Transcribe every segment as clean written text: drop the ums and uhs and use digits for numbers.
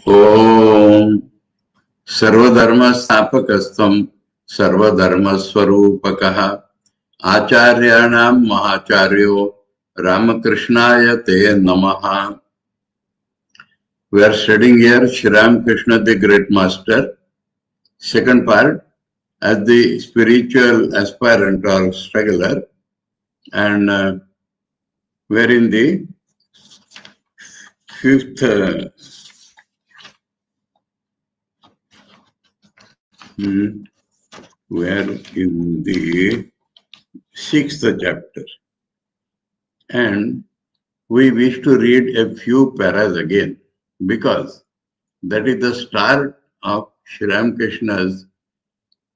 ओम सर्वधर्म स्थापकस्त्वं सर्वधर्मस्वरूपकः आचार्याणां महाचार्यो रामकृष्णाय ते नमः. We are studying here Sri Ramakrishna the Great Master, second part, as the spiritual aspirant or struggler, and we are in the fifth we are in the sixth chapter, and we wish to read a few paras again, because that is the start of Sri Ramakrishna's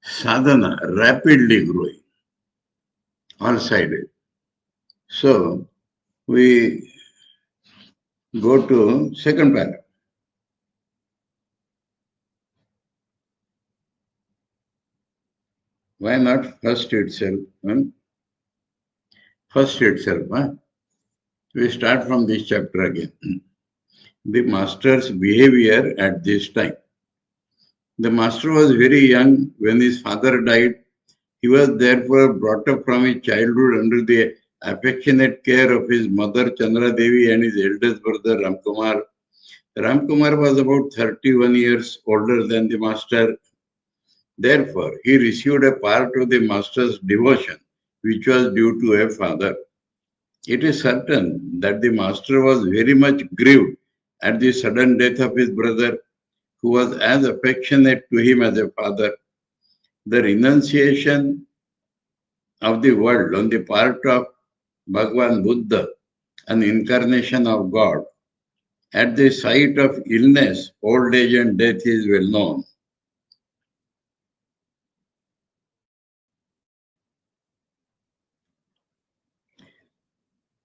sadhana, rapidly growing, all-sided. So we go to second para. Why not first itself? First itself. We start from this chapter again. The master's behavior at this time. The master was very young when his father died. He was therefore brought up from his childhood under the affectionate care of his mother Chandra Devi and his eldest brother Ramkumar. Ramkumar was about 31 years older than the master. Therefore, he received a part of the master's devotion, which was due to a father. It is certain that the master was very much grieved at the sudden death of his brother, who was as affectionate to him as a father. The renunciation of the world on the part of Bhagavan Buddha, an incarnation of God, at the sight of illness, old age and death is well known.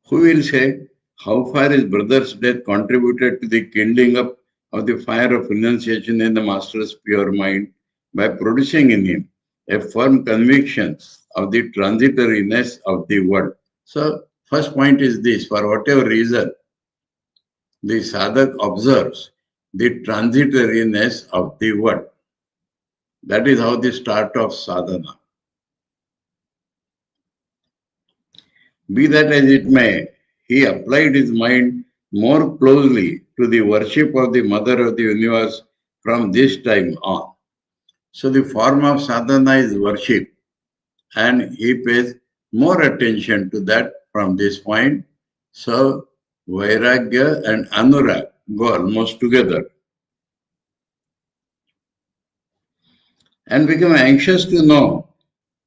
Who will say how far his brother's death contributed to the kindling up of the fire of renunciation in the master's pure mind by producing in him a firm conviction of the transitoriness of the world? So, first point is this: for whatever reason, the sadhak observes the transitoriness of the world. That is how the start of sadhana. Be that as it may, he applied his mind more closely to the worship of the Mother of the Universe from this time on. So the form of sadhana is worship, and he pays more attention to that from this point. So Vairagya and Anurag go almost together, and become anxious to know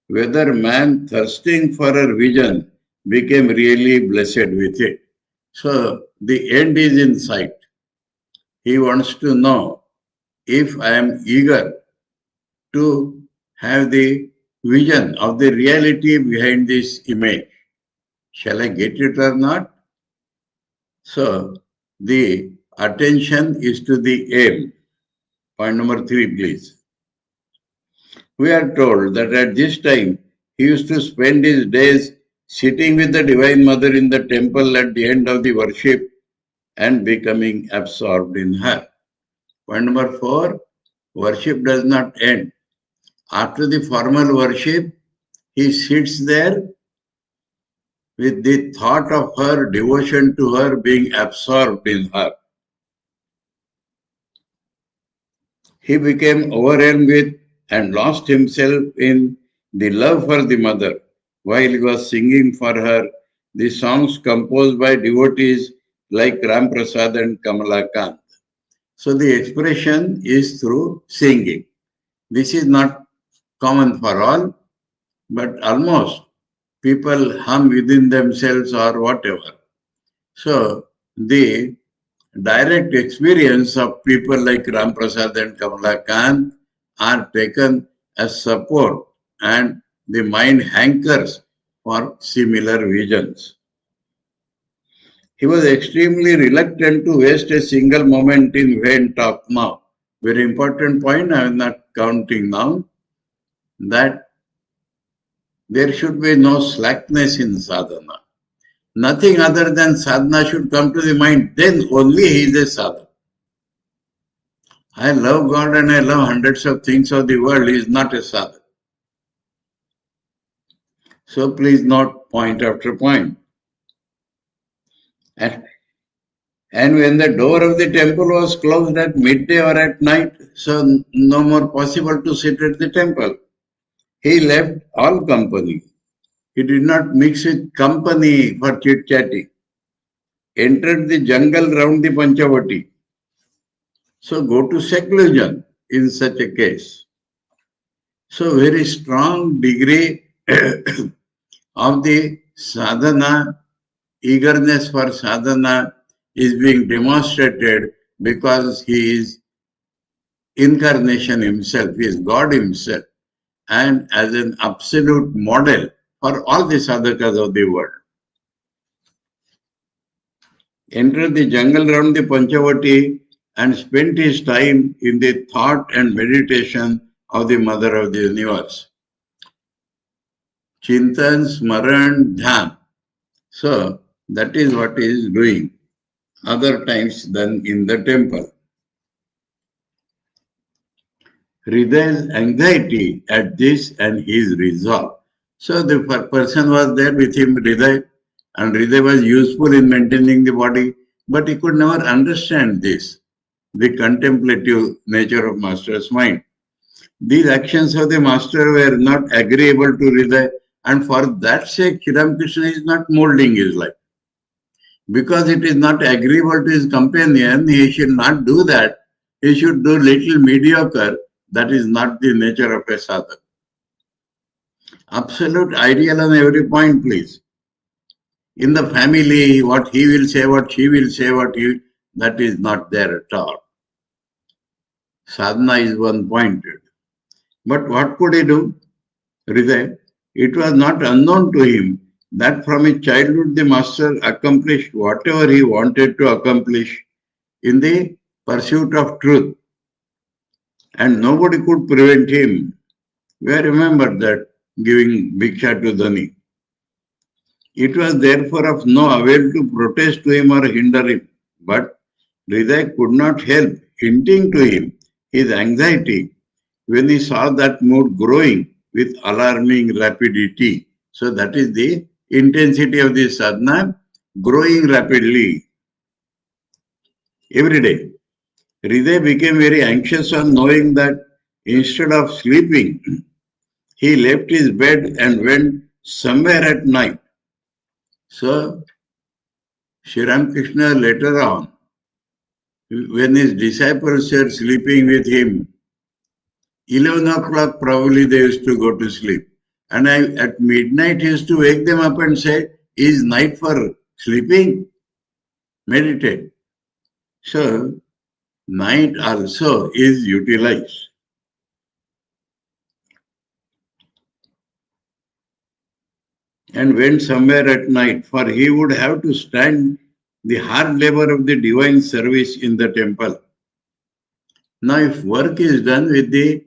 whether man thirsting for a vision became really blessed with it. So the end is in sight. He wants to know if I am eager to have the vision of the reality behind this image. Shall I get it or not? So the attention is to the aim. Point number 3, please. We are told that at this time he used to spend his days sitting with the Divine Mother in the temple at the end of the worship and becoming absorbed in her. Point number 4, worship does not end. After the formal worship, he sits there with the thought of her, devotion to her, being absorbed in her. He became overwhelmed with and lost himself in the love for the mother while he was singing for her the songs composed by devotees like Ram Prasad and Kamalakant. So the expression is through singing. This is not common for all, but almost people hum within themselves or whatever. So the direct experience of people like Ram Prasad and Kamalakant are taken as support, and the mind hankers for similar visions. He was extremely reluctant to waste a single moment in vain talk now. Very important point, I am not counting now, that there should be no slackness in sadhana. Nothing other than sadhana should come to the mind, then only he is a sadhana. I love God and I love hundreds of things of the world is not a sadhana. So please note point after point. And when the door of the temple was closed at midday or at night, so no more possible to sit at the temple, he left all company. He did not mix with company for chit-chatting. Entered the jungle round the Panchavati. So go to seclusion in such a case. So very strong degree of the sadhana, eagerness for sadhana is being demonstrated because he is incarnation himself, he is God himself, and as an absolute model for all the sadhakas of the world. Entered the jungle round the Panchavati and spent his time in the thought and meditation of the Mother of the Universe. Chintan, Smaran, Dhyan. So, that is what he is doing other times than in the temple. Hridaya's anxiety at this and his resolve. So, the person was there with him, Hridaya, and Hridaya was useful in maintaining the body, but he could never understand this, the contemplative nature of Master's mind. These actions of the Master were not agreeable to Hridaya, and for that sake, Sri Ramakrishna is not molding his life. Because it is not agreeable to his companion, he should not do that. He should do little mediocre. That is not the nature of a sadhak. Absolute ideal on every point, please. In the family, what he will say, what she will say, that is not there at all. Sadhana is one pointed. But what could he do? Hridaya, it was not unknown to him that from his childhood the Master accomplished whatever he wanted to accomplish in the pursuit of truth, and nobody could prevent him. We remember that giving Bhiksha to Dhani. It was therefore of no avail to protest to him or hinder him, but Hridaya could not help hinting to him his anxiety when he saw that mood growing with alarming rapidity. So that is the intensity of the sadhana, growing rapidly every day. Hridaya became very anxious on knowing that instead of sleeping, he left his bed and went somewhere at night. So, Sri Ramakrishna later on, when his disciples were sleeping with him, 11 o'clock probably they used to go to sleep. And at midnight he used to wake them up and say, is night for sleeping? Meditate. So, night also is utilized. And went somewhere at night, for he would have to stand the hard labor of the divine service in the temple. Now, if work is done with the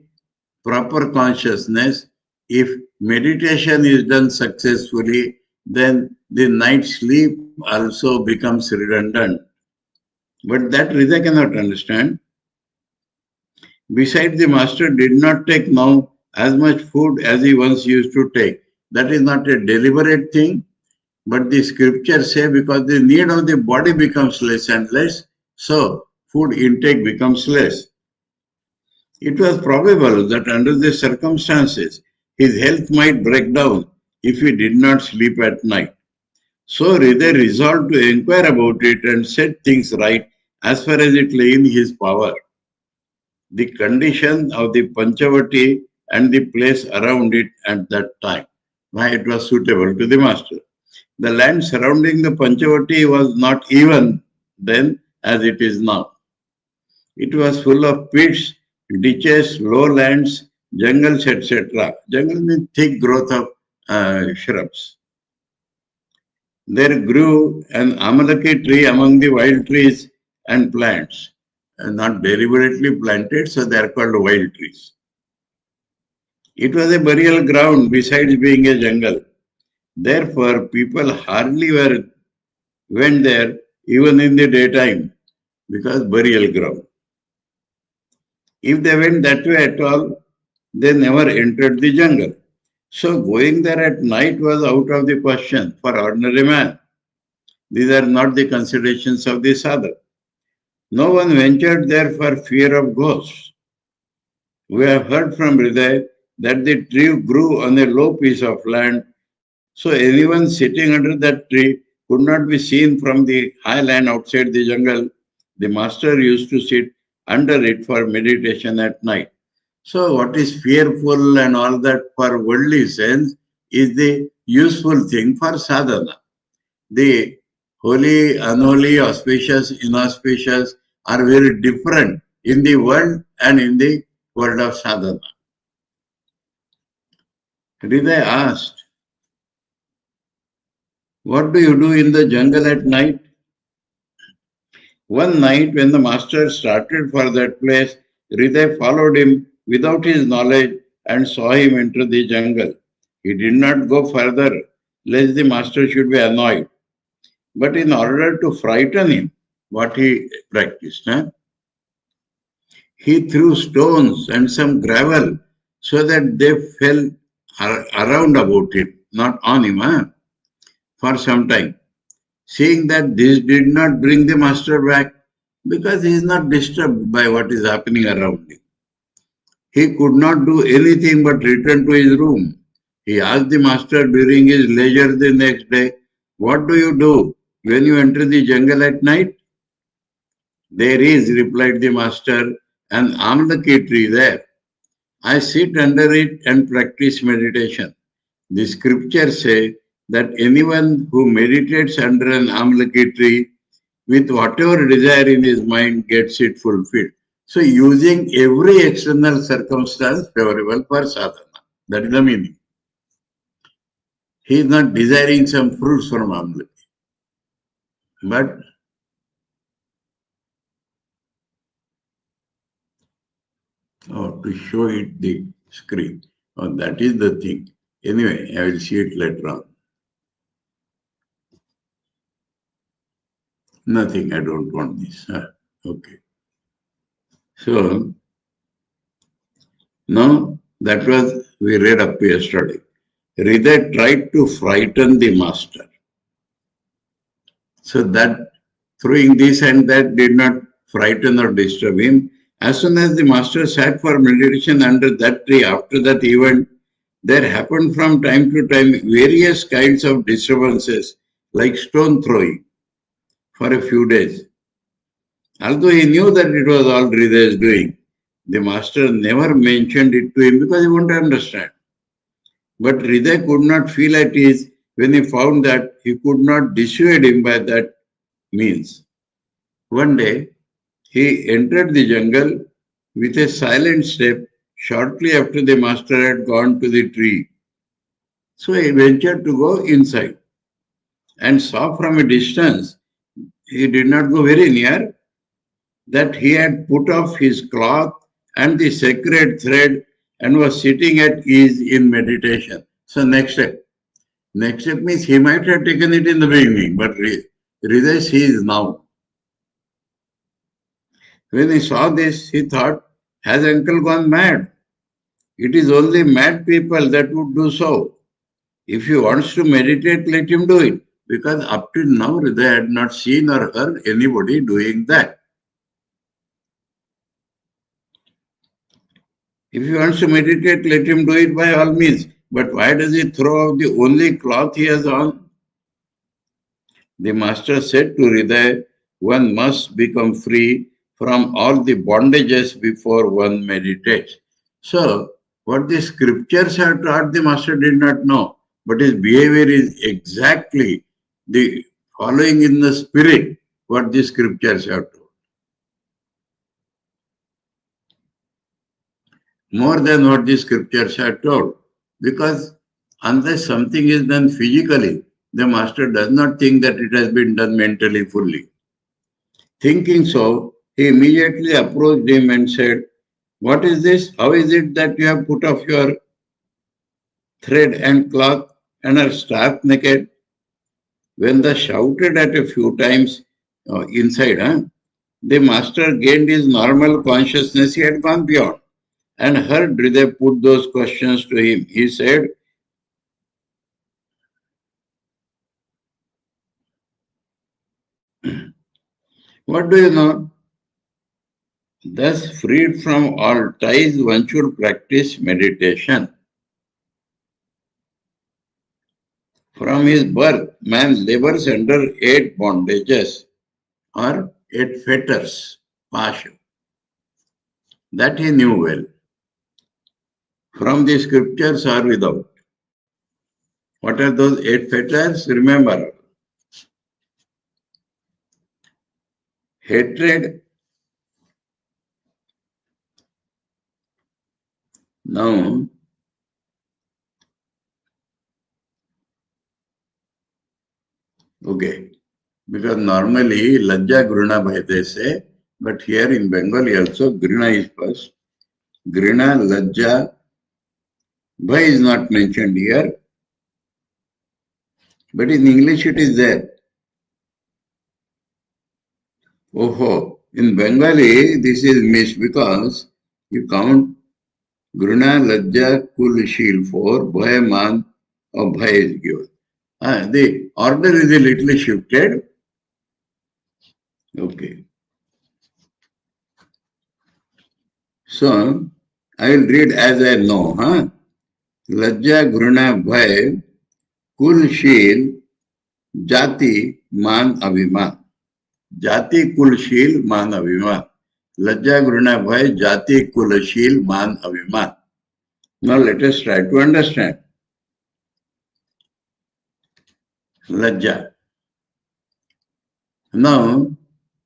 proper consciousness, if meditation is done successfully, then the night sleep also becomes redundant. But that Rida cannot understand. Besides, the master did not take now as much food as he once used to take. That is not a deliberate thing, but the scriptures say because the need of the body becomes less and less, so food intake becomes less. It was probable that under the circumstances, his health might break down if he did not sleep at night. So Hridaya resolved to inquire about it and set things right as far as it lay in his power. The condition of the Panchavati and the place around it at that time, why it was suitable to the master. The land surrounding the Panchavati was not even then as it is now. It was full of pits, ditches, lowlands, jungles, etc. Jungle means thick growth of shrubs. There grew an amalaki tree among the wild trees and plants, not deliberately planted, so they are called wild trees. It was a burial ground besides being a jungle. Therefore, people hardly went there even in the daytime because burial ground. If they went that way at all, they never entered the jungle. So going there at night was out of the question for ordinary man. These are not the considerations of the sadhak. No one ventured there for fear of ghosts. We have heard from Hriday that the tree grew on a low piece of land, so anyone sitting under that tree could not be seen from the high land outside the jungle. The master used to sit under it for meditation at night. So what is fearful and all that for worldly sense is the useful thing for sadhana. The holy, unholy, auspicious, inauspicious are very different in the world and in the world of sadhana. Hriday asked, what do you do in the jungle at night? One night when the master started for that place, Hriday followed him without his knowledge and saw him enter the jungle. He did not go further lest the master should be annoyed. But in order to frighten him, what he practiced, he threw stones and some gravel so that they fell around about him, not on him, for some time. Seeing that this did not bring the master back, because he is not disturbed by what is happening around him. He could not do anything but return to his room. He asked the master during his leisure the next day, what do you do when you enter the jungle at night? There is, replied the master, an amlaki tree there. I sit under it and practice meditation. The scriptures say that anyone who meditates under an amlaki tree with whatever desire in his mind gets it fulfilled. So using every external circumstance favorable for sadhana. That is the meaning. He is not desiring some fruits from amlaki. But to show it the screen. That is the thing. Anyway, I will see it later on. Nothing, I don't want this. Okay. So, now that was, we read up yesterday. Hriday tried to frighten the master. So that throwing this and that did not frighten or disturb him. As soon as the master sat for meditation under that tree, after that event, there happened from time to time various kinds of disturbances like stone throwing for a few days. Although he knew that it was all Hriday's doing, the master never mentioned it to him because he wouldn't understand. But Hriday could not feel at ease when he found that he could not dissuade him by that means. One day, he entered the jungle with a silent step shortly after the master had gone to the tree. So he ventured to go inside and saw from a distance, he did not go very near, that he had put off his cloth and the sacred thread and was sitting at ease in meditation. So next step. Next step means he might have taken it in the beginning, but Hriday sees now. When he saw this, he thought, has uncle gone mad? It is only mad people that would do so. If he wants to meditate, let him do it. Because up till now, Hriday had not seen or heard anybody doing that. If he wants to meditate, let him do it by all means. But why does he throw out the only cloth he has on? The master said to Hriday, one must become free from all the bondages before one meditates. So, what the scriptures have taught, the master did not know. But his behavior is exactly the following in the spirit what the scriptures have taught. More than what the scriptures have told. Because unless something is done physically, the master does not think that it has been done mentally fully. Thinking so, he immediately approached him and said, what is this? How is it that you have put off your thread and cloth and are stark naked? When the shouted at a few times inside, The master gained his normal consciousness, he had gone beyond. And heard Hriday put those questions to him. He said, what do you know? Thus, freed from all ties, one should practice meditation. From his birth, man labors under 8 bondages or 8 fetters, pasha. That he knew well. From the scriptures or without. What are those 8 fetters? Remember, hatred. Now, okay, because normally Lajja Gruna Bhai they say, but here in Bengali also Grina is first. Grina, Lajja, Bhai is not mentioned here, but in English it is there. Oh, in Bengali this is missed because you count Gruna, Lajja, Kul, Shil, 4, Bhai, Man, or Bhai is given. The order is a little shifted. Okay. So, I will read as I know. Lajja, Gruna, Bhai, Kul, Shil, Jati, Man, Abhiman. Jati, Kul, Shil, Man, Abhiman. Lajja, Gruna, Bhai, Jati, Kul, Shil, Man, Abhiman. Now let us try to understand. Lajja. Now,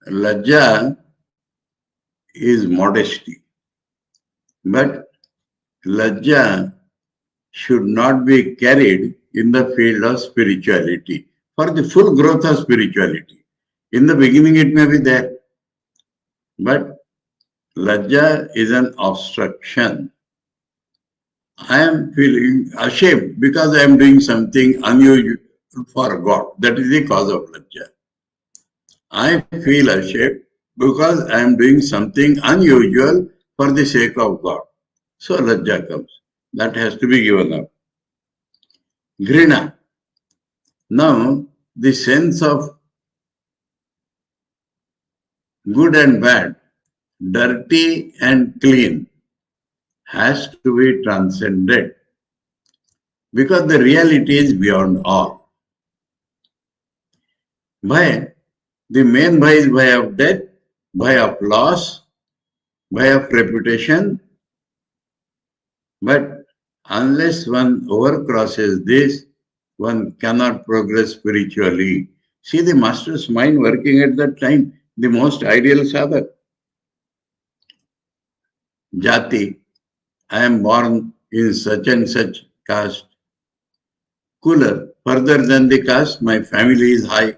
Lajja is modesty. But Lajja should not be carried in the field of spirituality for the full growth of spirituality. In the beginning, it may be there, but Lajja is an obstruction. I am feeling ashamed because I am doing something unusual for God. That is the cause of Lajja. I feel ashamed because I am doing something unusual for the sake of God. So Lajja comes. That has to be given up. Grina. Now, the sense of good and bad, dirty and clean has to be transcended because the reality is beyond all. Bhai, the main bhai is bhai of death, bhai of loss, bhai of reputation, but unless one overcrosses this, one cannot progress spiritually. See the master's mind working at that time, the most ideal sadhak. Jati, I am born in such and such caste. Kula, further than the caste, my family is high.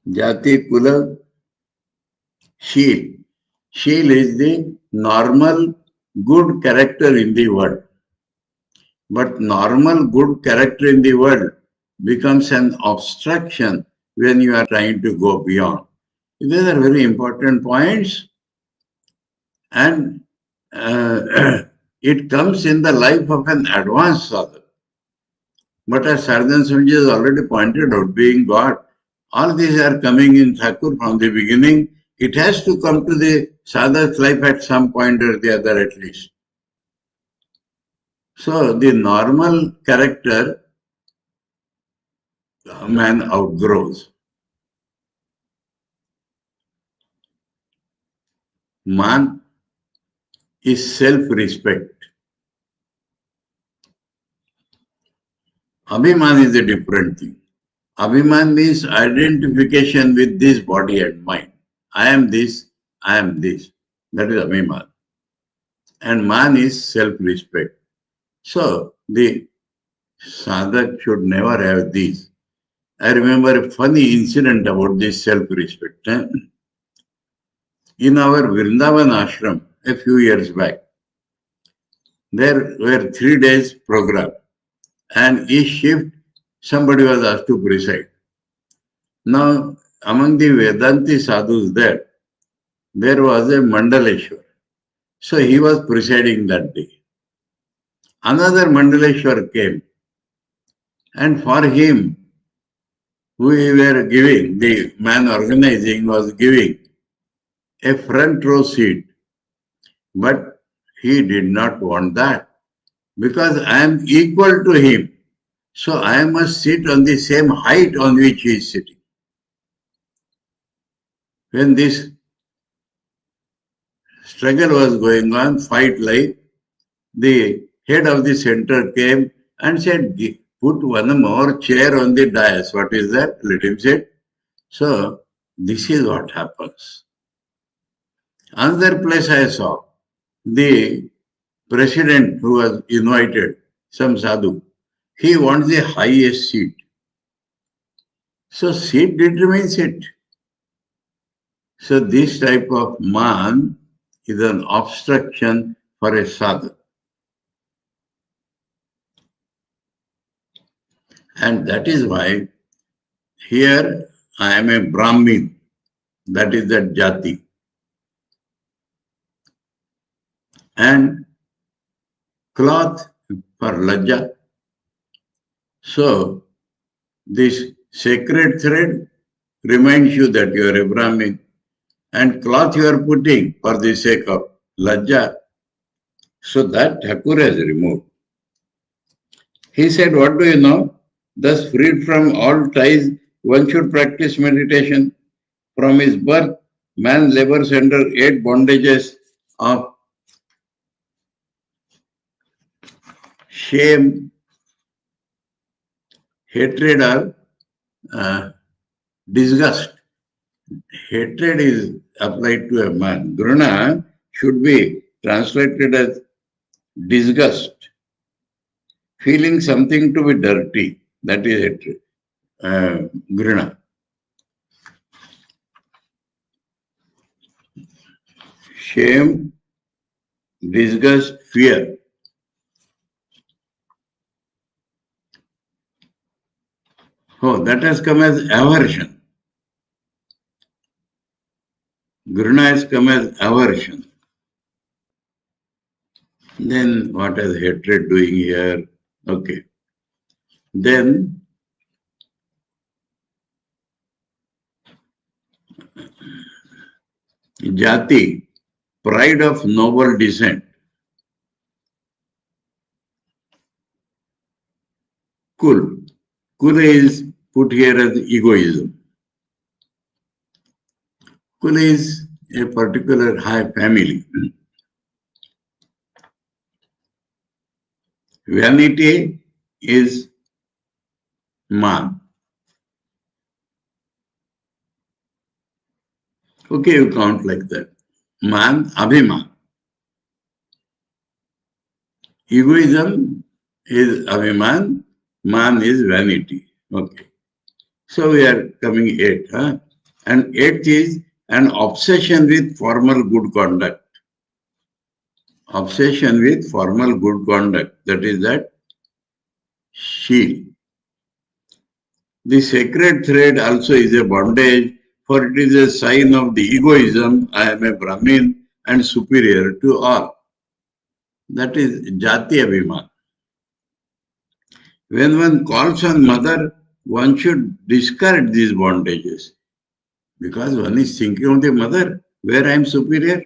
Jati, Kula, Sheel. Sheel is the normal good character in the world. But normal good character in the world becomes an obstruction when you are trying to go beyond. These are very important points, and it comes in the life of an advanced sadhak. But as Saradananda Swamiji has already pointed out, being God, all these are coming in Thakur from the beginning. It has to come to the sadhak's life at some point or the other at least. So the normal character man outgrows. Man is self-respect. Abhiman is a different thing. Abhiman means identification with this body and mind. I am this, I am this. That is Abhiman. And man is self-respect. So the sadhak should never have these. I remember a funny incident about this self-respect. In our Vrindavan ashram a few years back, there were 3 days program, and each shift somebody was asked to preside. Now, among the Vedanti sadhus there was a Mandaleshwar. So he was presiding that day. Another Mandaleshwar came, and for him, we were giving, the man organizing was giving a front row seat. But he did not want that because I am equal to him. So I must sit on the same height on which he is sitting. When this struggle was going on, fight like, the head of the center came and said, put one more chair on the dais. What is that? Let him sit. So this is what happens. Another place I saw, the president who was invited, some sadhu, he wants the highest seat. So seat determines it. So this type of man is an obstruction for a sadhu. And that is why here I am a Brahmin. That is that jati. And cloth for lajja. So this sacred thread reminds you that you are a Brahmin. And cloth you are putting for the sake of lajja. So that Thakur has removed. He said, what do you know? Thus freed from all ties, one should practice meditation. From his birth, man labors under 8 bondages of shame, hatred, or disgust. Hatred is applied to a man. Gruna should be translated as disgust. Feeling something to be dirty, that is hatred. Gruna. Shame, disgust, fear. Oh, that has come as aversion. Gruna has come as aversion. Then what is hatred doing here? Okay. Then jati, pride of noble descent. Kul. Kul is put here as egoism. Kul is a particular high family. Vanity is man. Okay, you count like that. Man, abhiman. Egoism is abhiman, man is vanity. Okay. So we are coming 8. Huh? And 8th is an obsession with formal good conduct. Obsession with formal good conduct. That is that shield. The sacred thread also is a bondage, for it is a sign of the egoism, I am a Brahmin and superior to all. That is jati abhiman. When one calls on mother, one should discard these bondages. Because one is thinking of the mother, where I am superior.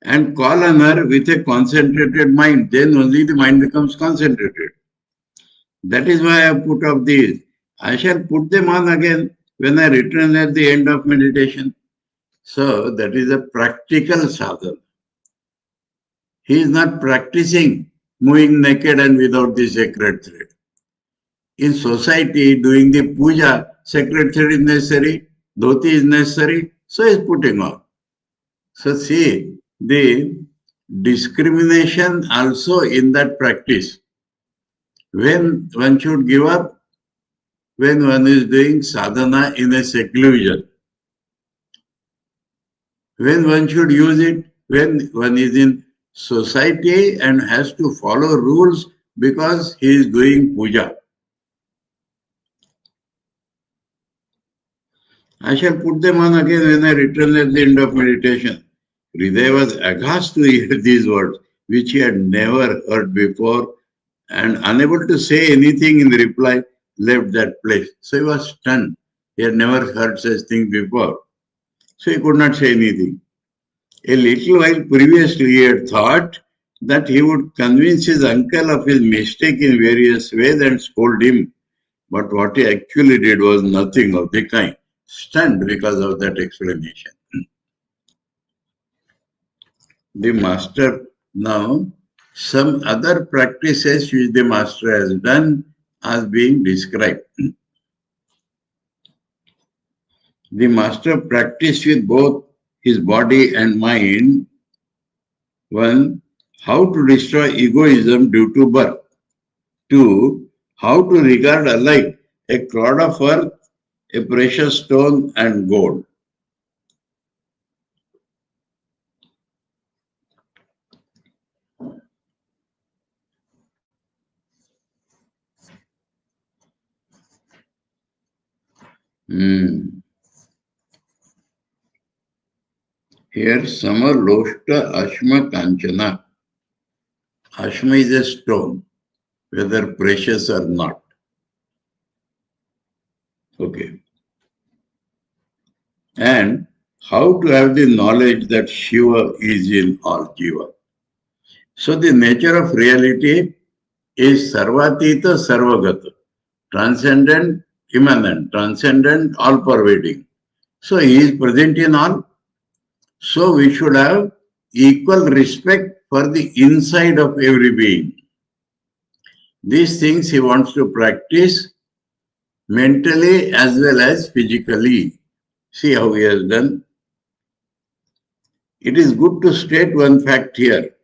And call on her with a concentrated mind, then only the mind becomes concentrated. That is why I put up these. I shall put them on again when I return at the end of meditation. So that is a practical sadhana. He is not practicing moving naked and without the sacred thread. In society, doing the puja, sacred thread is necessary, dhoti is necessary, so he is putting on. So see, the discrimination also in that practice. When one should give up, when one is doing sadhana in a seclusion. When one should use it, when one is in society and has to follow rules because he is doing puja. I shall put them on again when I return at the end of meditation. Hridaya was aghast to hear these words, which he had never heard before, and unable to say anything in reply, left that place. So he was stunned. He had never heard such thing before. So he could not say anything. A little while previously, he had thought that he would convince his uncle of his mistake in various ways and scold him. But what he actually did was nothing of the kind. Stunned because of that explanation. The master now, some other practices which the master has done as being described. The master practiced with both his body and mind. One, how to destroy egoism due to birth. Two, how to regard alike a clod of earth, a precious stone, and gold. Here, Samar Loshta Ashma Kanchana. Ashma is a stone, whether precious or not. Okay. And how to have the knowledge that Shiva is in all Jiva. So the nature of reality is Sarvatita Sarvagata, transcendent, immanent, transcendent, all pervading. So he is present in all. So we should have equal respect for the inside of every being. These things he wants to practice mentally as well as physically. See how he has done. It is good to state one fact here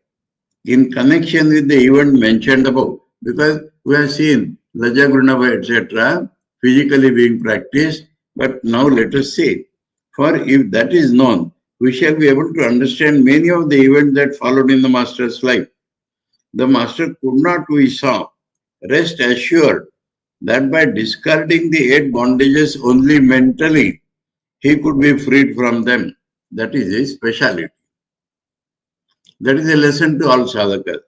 in connection with the event mentioned above, because we have seen Laja Grunava, etc., physically being practiced, but now let us see. For if that is known, we shall be able to understand many of the events that followed in the Master's life. The Master could not, we saw, rest assured that by discarding the 8 bondages only mentally, he could be freed from them. That is his speciality. That is a lesson to all sadhakas.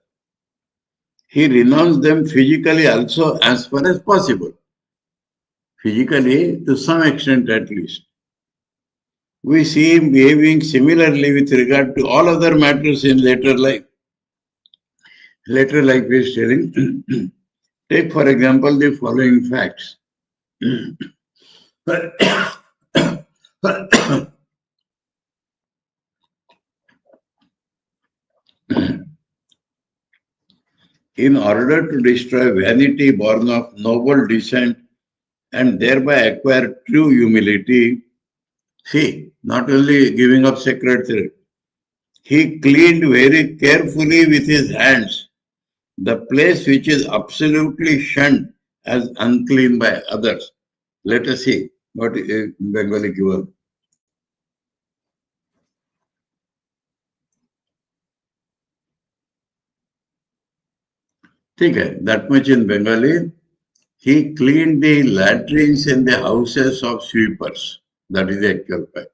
He renounced them physically also as far as possible. Physically, to some extent at least. We see him behaving similarly with regard to all other matters in later life. Later life is telling, take for example the following facts. In order to destroy vanity born of noble descent and thereby acquire true humility, see, not only giving up sacred thread, he cleaned very carefully with his hands the place which is absolutely shunned as unclean by others. Let us see what Bengali giver. Okay, that much in Bengali. He cleaned the latrines in the houses of sweepers. That is the actual fact.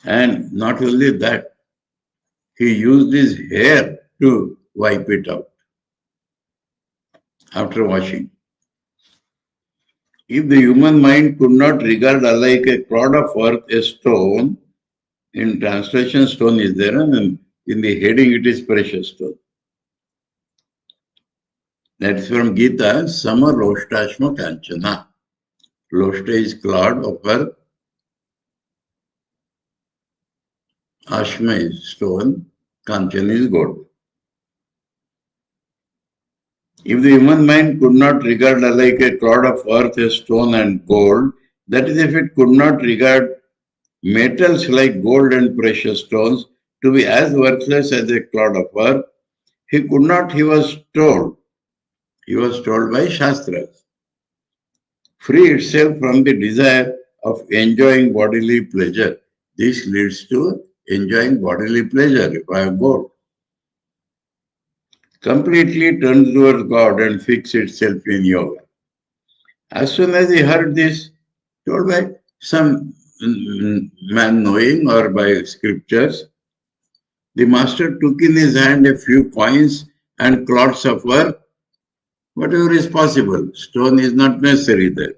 And not only that, he used his hair to wipe it out after washing. If the human mind could not regard alike a clod of earth, a stone, in translation stone is there, and in the heading it is precious stone. That's from Gita, Sama Loshtashma Kanchana. Loshta is cloud of earth, Ashma is stone, Kanchana is gold. If the human mind could not regard alike a clod of earth, a stone, and gold, that is, if it could not regard metals like gold and precious stones to be as worthless as a clod of earth, he could not, he was told by Shastras, free itself from the desire of enjoying bodily pleasure. This leads to enjoying bodily pleasure, if I have gold. Completely turns towards God and fix itself in yoga. As soon as he heard this, told by some man knowing or by scriptures. The master took in his hand a few coins and clods of earth, whatever is possible. Stone is not necessary there.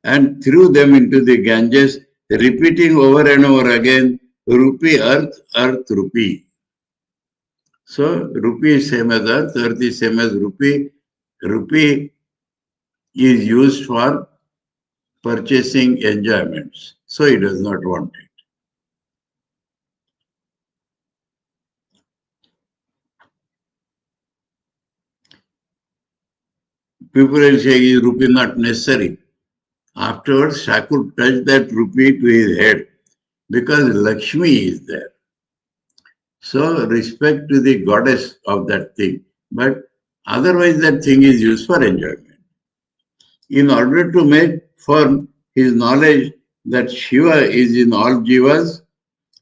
And threw them into the Ganges, repeating over and over again, rupee, earth, rupee. So, rupee is same as earth is same as rupee. Rupee is used for purchasing enjoyments. So, he does not want it. People will say, is rupee not necessary? Afterwards, Shakur touched that rupee to his head because Lakshmi is there. So, respect to the goddess of that thing. But otherwise, that thing is used for enjoyment. In order to make firm his knowledge that Shiva is in all jivas,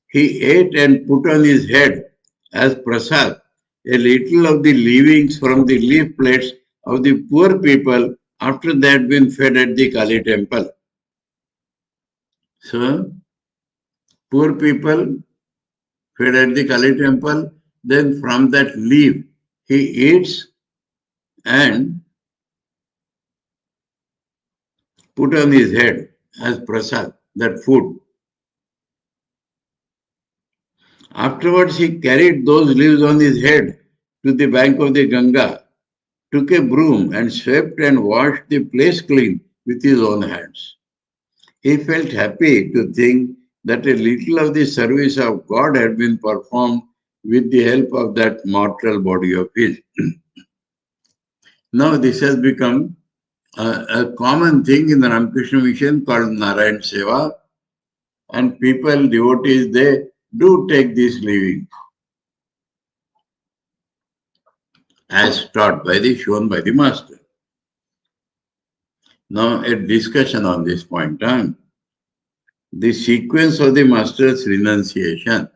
he ate and put on his head as prasad a little of the leavings from the leaf plates of the poor people after they had been fed at the Kali temple. So, poor people fed at the Kali temple, then from that leaf he eats and put on his head as prasad, that food. Afterwards, he carried those leaves on his head to the bank of the Ganga, took a broom and swept and washed the place clean with his own hands. He felt happy to think that a little of the service of God had been performed with the help of that mortal body of his. Now, this has become a common thing in the Ramakrishna mission called Narayan Seva, and people, devotees, they do take this living as taught by shown by the master. Now, a discussion on this point. The sequence of the master's renunciation.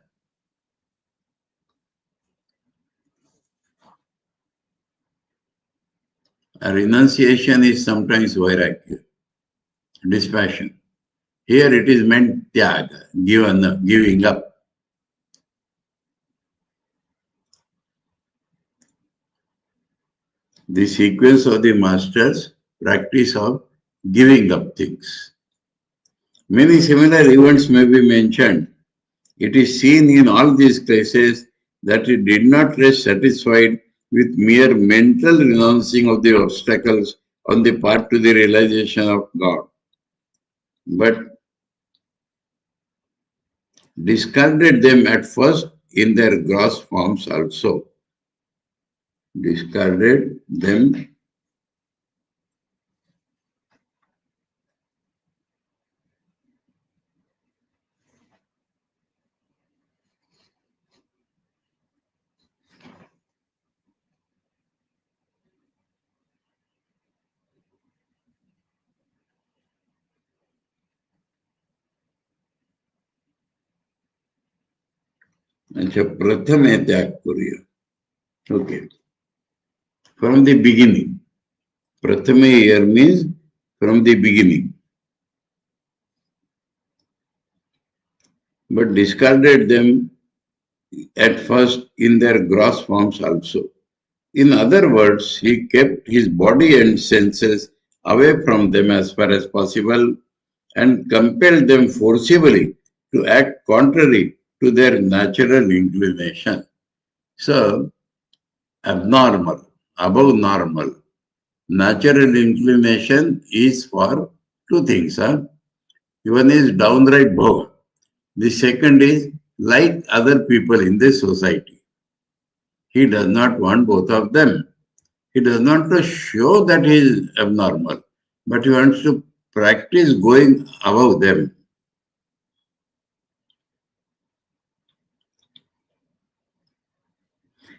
A renunciation is sometimes vairagya, dispassion. Here it is meant tyaga, giving up. The sequence of the master's practice of giving up things. Many similar events may be mentioned. It is seen in all these cases that he did not rest satisfied with mere mental renouncing of the obstacles on the path to the realization of God, but discarded them at first in their gross forms also. Discarded them अच्छा प्रथमे त्याग करूया. Okay. From the beginning. Prathame here means from the beginning. But discarded them at first in their gross forms also. In other words, he kept his body and senses away from them as far as possible and compelled them forcibly to act contrary to their natural inclination. So, abnormal, above normal, natural inclination is for two things. One is downright bhoga. The second is like other people in the society. He does not want both of them. He does not to show that he is abnormal, but he wants to practice going above them.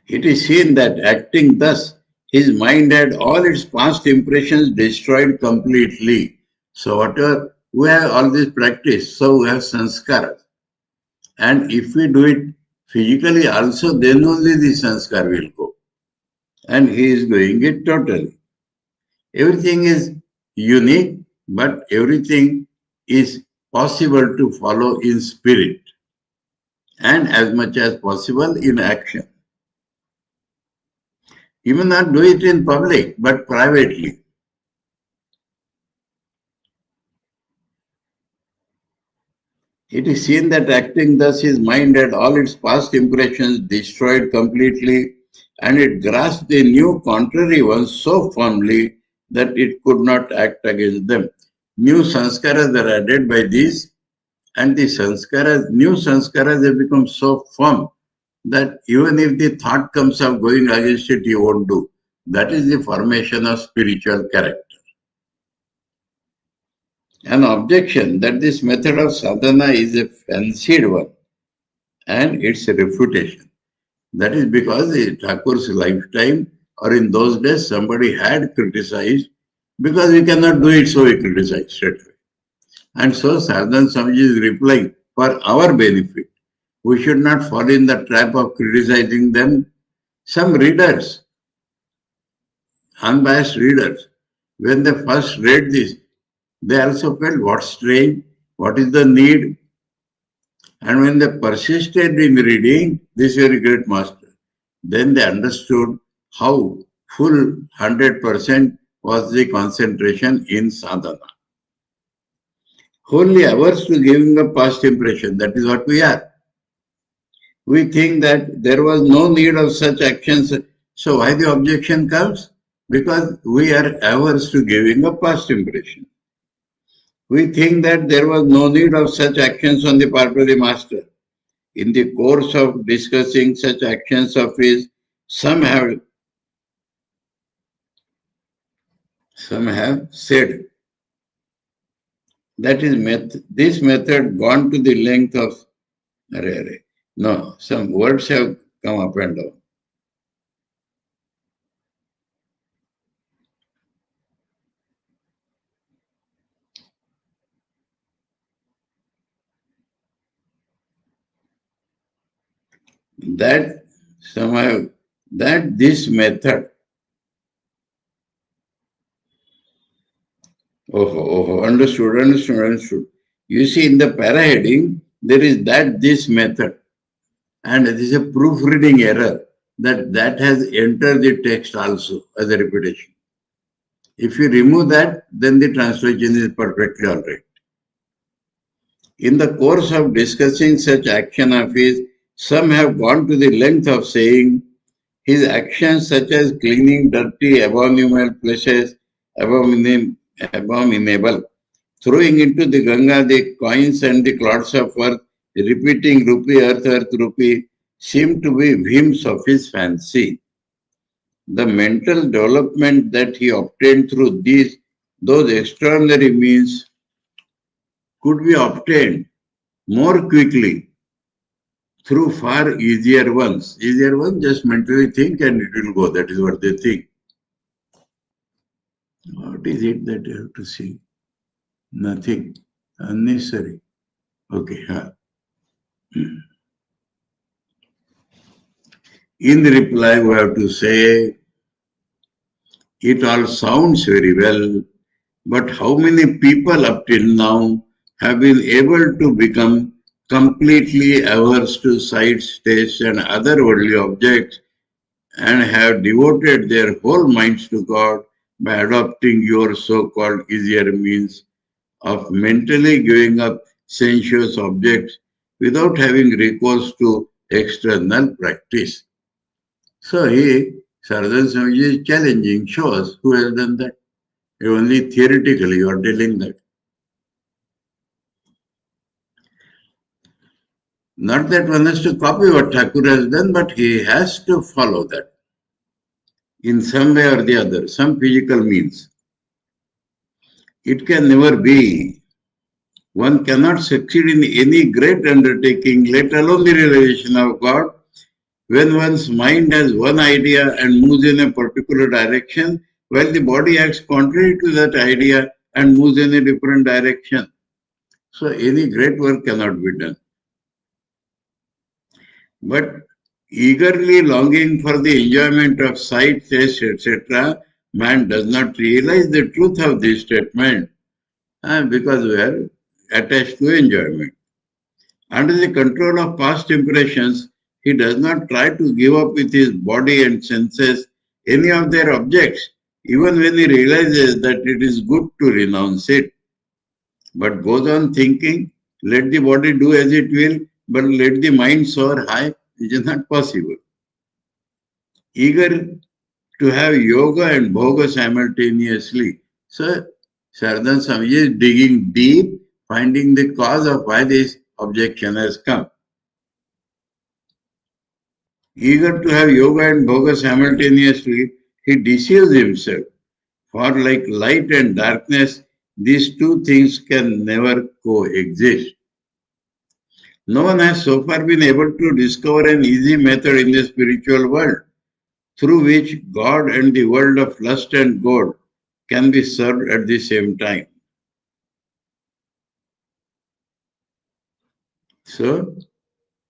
It is seen that acting thus, his mind had all its past impressions destroyed completely. So whatever we have all this practice, so we have sanskara. And if we do it physically also, then only the sanskar will go. And he is doing it totally. Everything is unique, but everything is possible to follow in spirit and as much as possible in action. You may not do it in public, but privately. It is seen that acting thus, his mind had all its past impressions destroyed completely, and it grasped the new contrary ones so firmly that it could not act against them. New sanskaras are added by these, and the new sanskaras have become so firm that even if the thought comes of going against it, you won't do. That is the formation of spiritual character. An objection that this method of sadhana is a fancied one and its refutation. That is because in Thakur's lifetime or in those days somebody had criticized, because we cannot do it, so we criticize straight away. And so Saradananda Swamiji is replying, for our benefit, we should not fall in the trap of criticizing them. Some readers, unbiased readers, when they first read this, they also felt, what's strange, what is the need? And when they persisted in reading this very great master, then they understood how full 100% was the concentration in sadhana. Wholly averse to giving a past impression, that is what we are. We think that there was no need of such actions. So why the objection comes? Because we are averse to giving a past impression. We think that there was no need of such actions on the part of the master. In the course of discussing such actions of his, some have said that this method gone to the length of no, some words have come up and down. That somehow, that this method, understood. You see, in the para heading, there is this method, and it is a proofreading error that has entered the text also as a repetition. If you remove that, then the translation is perfectly all right. In the course of discussing such action of his, some have gone to the length of saying his actions such as cleaning dirty, abominable places, abominable, throwing into the Ganga the coins and the clods of earth, repeating rupee, earth, rupee, seem to be whims of his fancy. The mental development that he obtained through those extraordinary means could be obtained more quickly through far easier ones. Easier ones, just mentally think and it will go. That is what they think. What is it that you have to see? Nothing. Unnecessary. Okay. In reply, we have to say, it all sounds very well, but how many people up till now have been able to become completely averse to sights, tastes, and other worldly objects and have devoted their whole minds to God by adopting your so-called easier means of mentally giving up sensuous objects without having recourse to external practice. So Saradananda Swamiji is challenging, show us who has done that. Only theoretically you are telling that. Not that one has to copy what Thakur has done, but he has to follow that in some way or the other, some physical means. It can never be. One cannot succeed in any great undertaking, let alone the realization of God, when one's mind has one idea and moves in a particular direction, while the body acts contrary to that idea and moves in a different direction. So any great work cannot be done. But eagerly longing for the enjoyment of sight, taste, etc., man does not realize the truth of this statement because we are attached to enjoyment. Under the control of past impressions, he does not try to give up with his body and senses any of their objects, even when he realizes that it is good to renounce it, but goes on thinking, let the body do as it will, but let the mind soar high, which is not possible. Eager to have yoga and bhoga simultaneously. So, Saradan Swamiji is digging deep, finding the cause of why this objection has come. Eager to have yoga and bhoga simultaneously, he deceives himself. For like light and darkness, these two things can never coexist. No one has so far been able to discover an easy method in the spiritual world through which God and the world of lust and God can be served at the same time. So,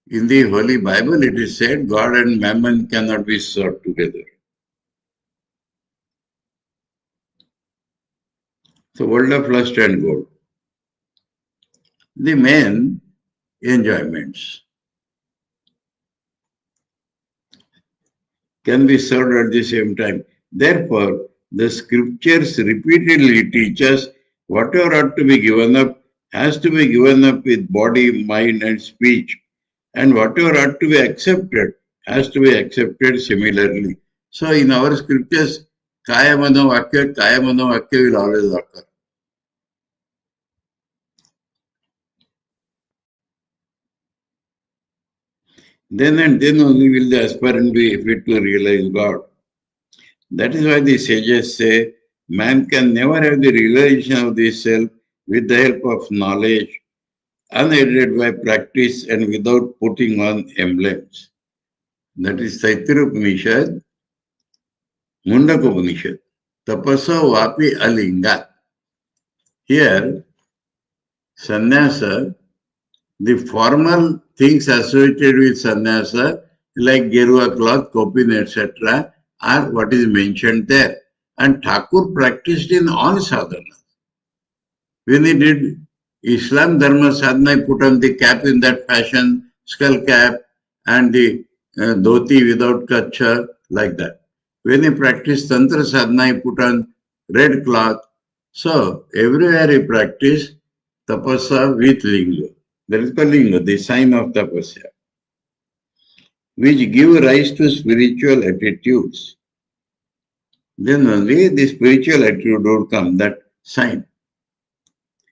in the Holy Bible, it is said God and mammon cannot be served together. So, world of lust and God. The main enjoyments can be served at the same time. Therefore, the scriptures repeatedly teach us whatever ought to be given up has to be given up with body, mind, and speech, and whatever ought to be accepted has to be accepted similarly. So, in our scriptures, Kaya Mano Vakya will always occur. Then and then only will the aspirant be fit to realize God. That is why the sages say man can never have the realization of the self with the help of knowledge, unaided by practice and without putting on emblems. That is Taittiriya Upanishad, Mundaka Upanishad. Tapasa Vapi Alinga. Here, sannyasa, the formal things associated with sannyasa, like Gerua cloth, kopin, etc., are what is mentioned there. And Thakur practiced in all sadhana. When he did Islam Dharma sadhana, he put on the cap in that fashion, skull cap, and the dhoti without kacha, like that. When he practiced Tantra sadhana, he put on red cloth. So, everywhere he practiced tapasa with linga. That is called linga, the sign of tapasya, which give rise to spiritual attitudes. Then only the spiritual attitude will come, that sign.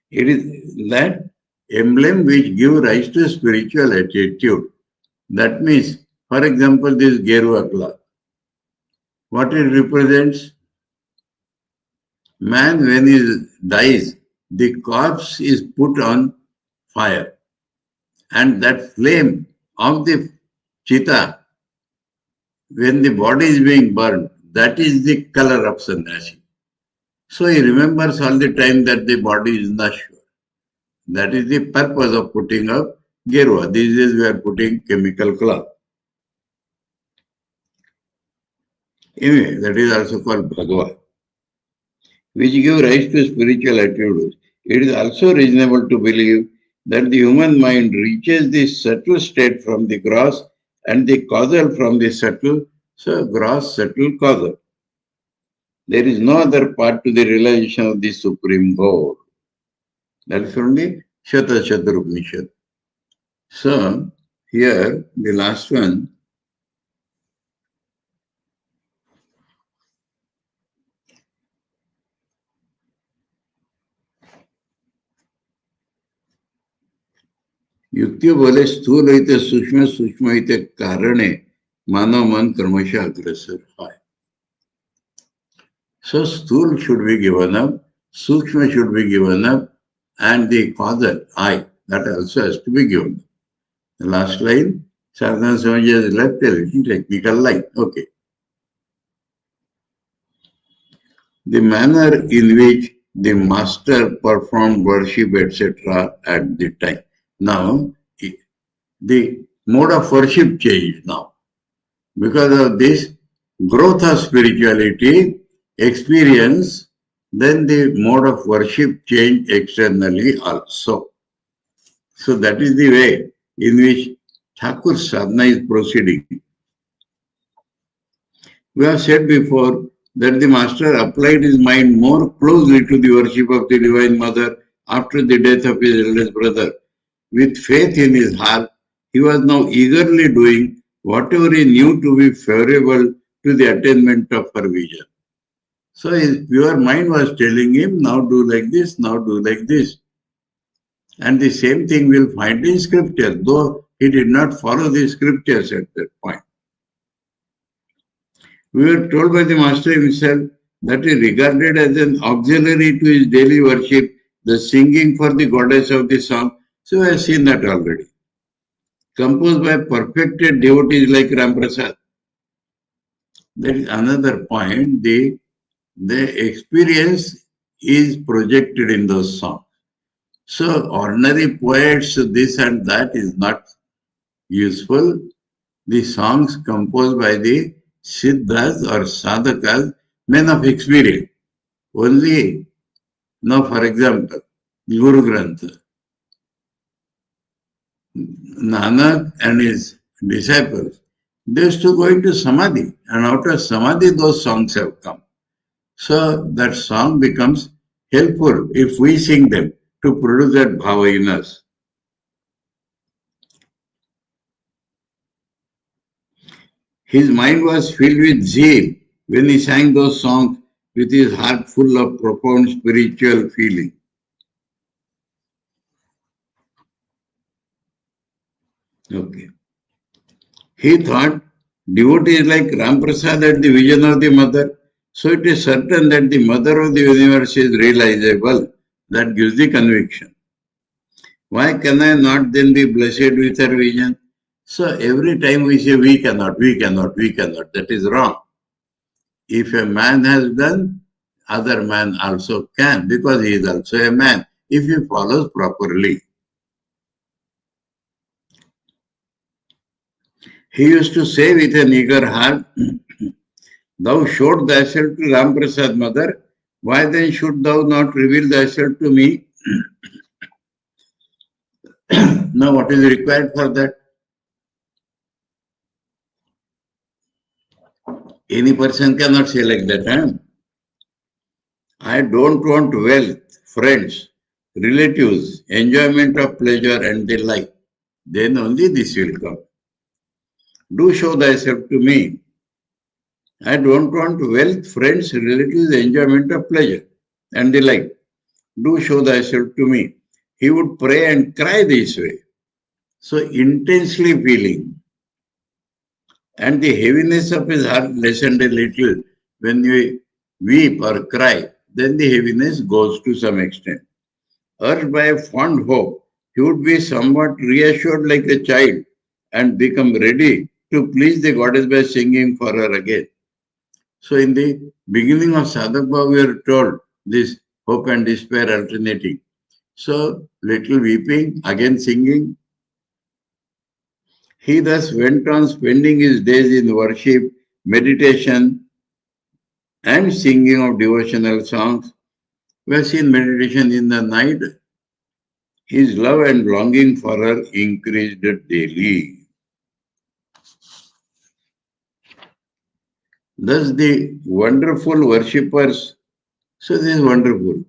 It is that emblem which give rise to spiritual attitude. That means, for example, this Gerua cloth. What it represents? Man, when he dies, the corpse is put on fire. And that flame of the chitta, when the body is being burned, that is the color of sannyasi. So he remembers all the time that the body is nashwa. That is the purpose of putting up gerua. These days we are putting chemical cloth. Anyway, that is also called Bhagavad, which give rise to spiritual attitudes. It is also reasonable to believe that the human mind reaches the subtle state from the gross and the causal from the subtle, so gross, subtle, causal. There is no other part to the realization of the Supreme God. That is from the Shata Upanishad. So, here, the last one, युक्तियों बोले स्थूल हिते सूक्ष्म सूक्ष्म हिते कारणे मानव मन क्रमशः अग्रसर है. So stool should be given up, sukshma should be given up, and the causal, I, that also has to be given up. The last line, Saradananda Swamiji has left a little technical line. Okay. The manner in which the master performed worship, etc. at the time. Now, the mode of worship changed now. Because of this growth of spirituality, experience, then the mode of worship changed externally also. So that is the way in which Thakur's sadhana is proceeding. We have said before that the master applied his mind more closely to the worship of the Divine Mother after the death of his eldest brother. With faith in his heart, he was now eagerly doing whatever he knew to be favorable to the attainment of her vision. So his pure mind was telling him, now do like this, now do like this. And the same thing we'll find in scripture, though he did not follow the scriptures at that point. We were told by the master himself that he regarded as an auxiliary to his daily worship the singing for the goddess of the song. So I have seen that already. Composed by perfected devotees like Ramprasad. That is another point. The experience is projected in those songs. So ordinary poets, this and that is not useful. The songs composed by the Siddhas or Sadhakas, men of experience. Only, now for example, Guru Granth. Nanak and his disciples, they used to go into Samadhi, and out of Samadhi those songs have come. So that song becomes helpful if we sing them to produce that bhava in us. His mind was filled with zeal when he sang those songs with his heart full of profound spiritual feeling. Okay. He thought devotee is like Ramprasad at the vision of the mother. So it is certain that the mother of the universe is realizable. That gives the conviction. Why can I not then be blessed with her vision? So every time we say we cannot, we cannot, we cannot, that is wrong. If a man has done, other man also can, because he is also a man, if he follows properly. He used to say with an eager heart, thou showed thyself to Ramprasad mother, why then should thou not reveal thyself to me? Now what is required for that? Any person cannot say like that. Huh? I don't want wealth, friends, relatives, enjoyment of pleasure and the like. Then only this will come. Do show thyself to me. I don't want wealth, friends, relatives, enjoyment of pleasure and the like. Do show thyself to me. He would pray and cry this way. So intensely feeling. And the heaviness of his heart lessened a little when we weep or cry. Then the heaviness goes to some extent. Urged by a fond hope, he would be somewhat reassured like a child and become ready to please the goddess by singing for her again. So in the beginning of Sadhak Bhava, we are told this hope and despair alternating. So little weeping, again singing. He thus went on spending his days in worship, meditation, and singing of devotional songs. We have seen meditation in the night. His love and longing for her increased daily. Thus the wonderful worshippers, so this is wonderful.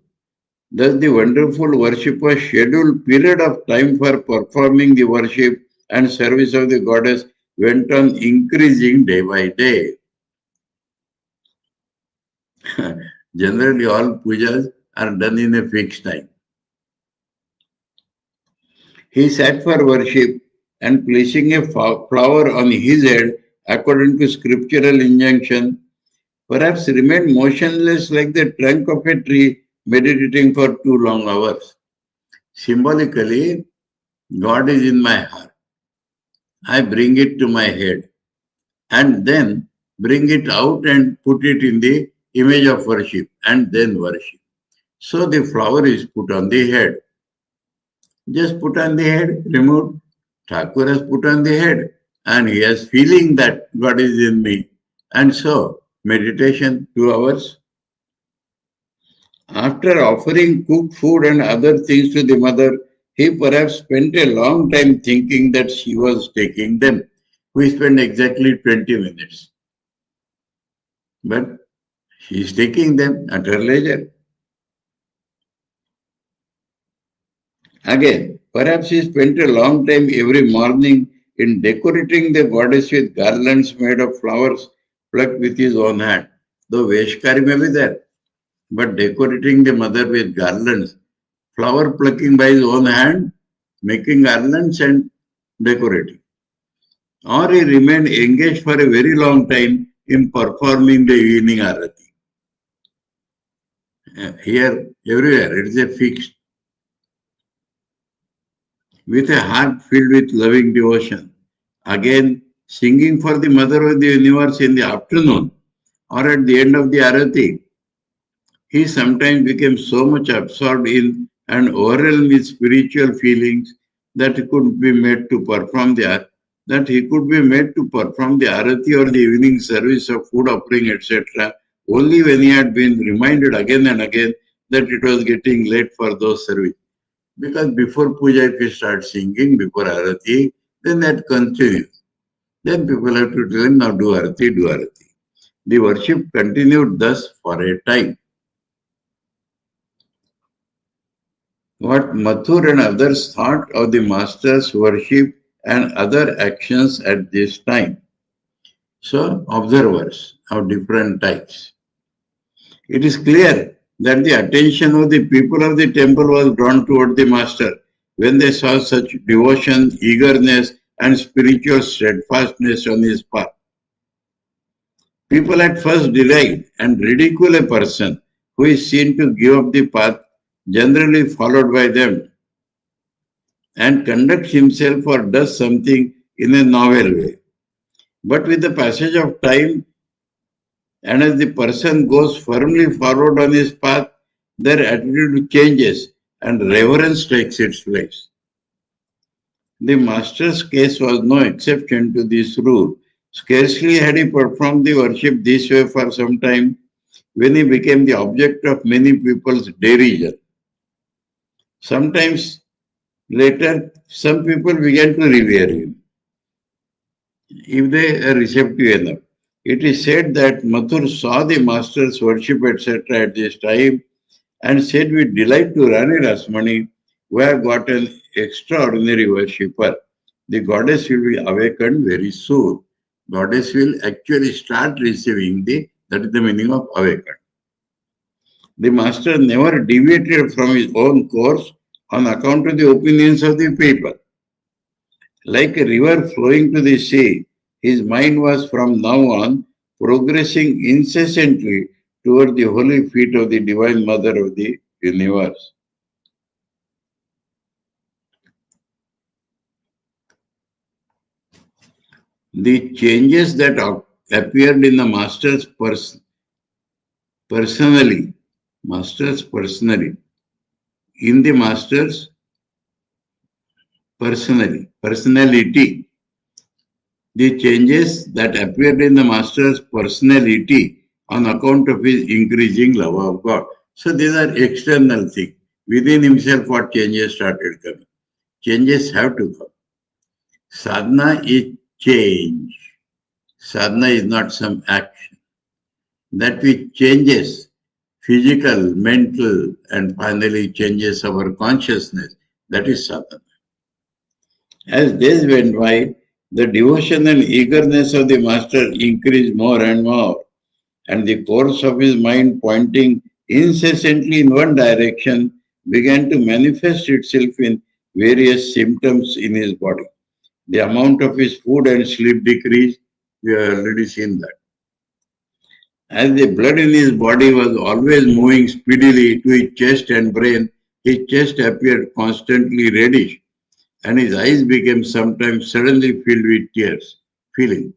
Thus the wonderful worshippers scheduled period of time for performing the worship and service of the goddess went on increasing day by day. Generally all pujas are done in a fixed time. He sat for worship and placing a flower on his head according to scriptural injunction, perhaps remained motionless like the trunk of a tree meditating for 2 long hours. Symbolically, God is in my heart. I bring it to my head and then bring it out and put it in the image of worship and then worship. So the flower is put on the head. Just put on the head, removed. Thakur has put on the head and he has feeling that God is in me. And so meditation 2 hours. After offering cooked food and other things to the mother, He perhaps spent a long time thinking that she was taking them. We spent exactly 20 minutes. But he is taking them at her leisure. Again, perhaps he spent a long time every morning in decorating the goddess with garlands made of flowers plucked with his own hand. Though Veshkari may be there, but decorating the mother with garlands, flower plucking by his own hand, making garlands and decorating. Or he remained engaged for a very long time in performing the evening arati. Here, everywhere, it is a fixed, with a heart filled with loving devotion. Again, singing for the Mother of the Universe in the afternoon or at the end of the arati, he sometimes became so much absorbed in and overwhelmed with spiritual feelings that he could be made to perform the arati or the evening service of food offering, etc., only when he had been reminded again and again that it was getting late for those services. Because before puja, if you start singing, before arati, then that continues. Then people have to tell him, now do arati, do arati. The worship continued thus for a time. What Mathur and others thought of the master's worship and other actions at this time. So, observers of different types. It is clear that the attention of the people of the temple was drawn toward the master when they saw such devotion, eagerness, and spiritual steadfastness on his part. People at first deride and ridicule a person who is seen to give up the path generally followed by them and conducts himself or does something in a novel way. But with the passage of time, and as the person goes firmly forward on his path, their attitude changes and reverence takes its place. The master's case was no exception to this rule. Scarcely had he performed the worship this way for some time when he became the object of many people's derision. Sometimes later, some people began to revere him, if they are receptive enough. It is said that Mathur saw the master's worship, etc., at this time and said, with delight to Rani Rasmani, we have got an extraordinary worshipper. The goddess will be awakened very soon. Goddess will actually start receiving that is the meaning of awakened. The master never deviated from his own course on account of the opinions of the people. Like a river flowing to the sea, his mind was from now on progressing incessantly toward the holy feet of the Divine Mother of the universe. The changes that appeared in the master's personally, in the master's personality, the changes that appeared in the master's personality on account of his increasing love of God. So these are external things. Within himself, what changes started coming? Changes have to come. Sadhana is change. Sadhana is not some action. That which changes physical, mental, and finally changes our consciousness. That is sadhana. As days went by, the devotion and eagerness of the master increased more and more, and the course of his mind pointing incessantly in one direction began to manifest itself in various symptoms in his body. The amount of his food and sleep decreased. We have already seen that. As the blood in his body was always moving speedily to his chest and brain, his chest appeared constantly reddish, and his eyes became sometimes suddenly filled with tears, feeling.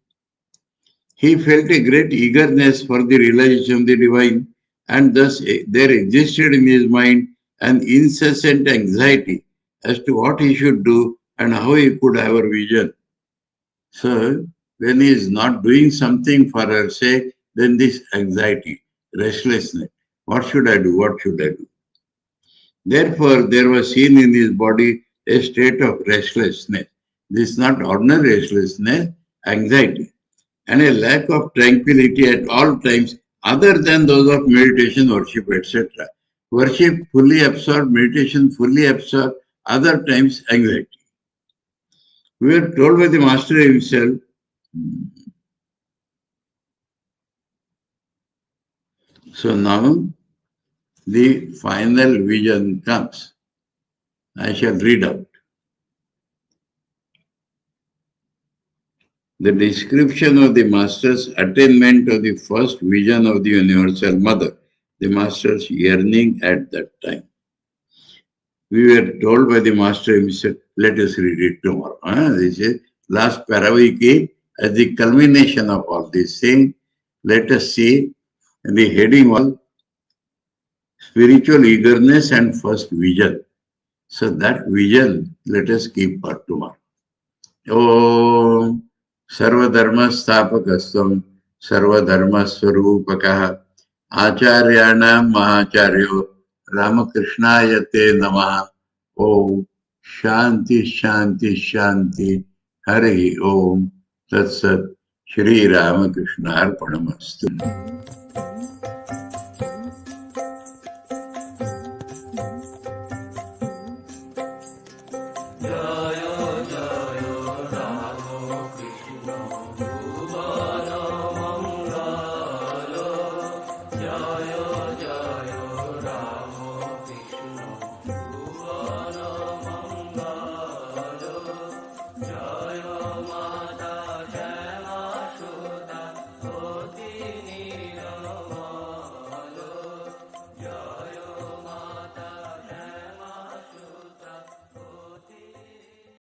He felt a great eagerness for the realization of the divine, and thus there existed in his mind an incessant anxiety as to what he should do and how he could have a vision. So, when he is not doing something for her sake, then this anxiety, restlessness, what should I do? What should I do? Therefore, there was seen in his body a state of restlessness. This is not ordinary restlessness, anxiety, and a lack of tranquility at all times other than those of meditation, worship, etc. Worship fully absorbed, meditation fully absorbed, other times anxiety. We are told by the Master himself, so now the final vision comes. I shall read out. The description of the Master's attainment of the first vision of the Universal Mother, the Master's yearning at that time. We were told by the Master himself, let us read it tomorrow. This is last paraviki as the culmination of all this thing. Let us see the heading was spiritual eagerness and first vision. So that vision, let us keep for tomorrow. Om Sarvadharma Stapakastam Sarvadharma Swarupakah Acharyanam Mahacharyo Ramakrishnaya Te Namaha. Om Shanti Shanti Shanti Hari Om Tat Sat Sri Ramakrishna Arpanamastu. Jaya Jaya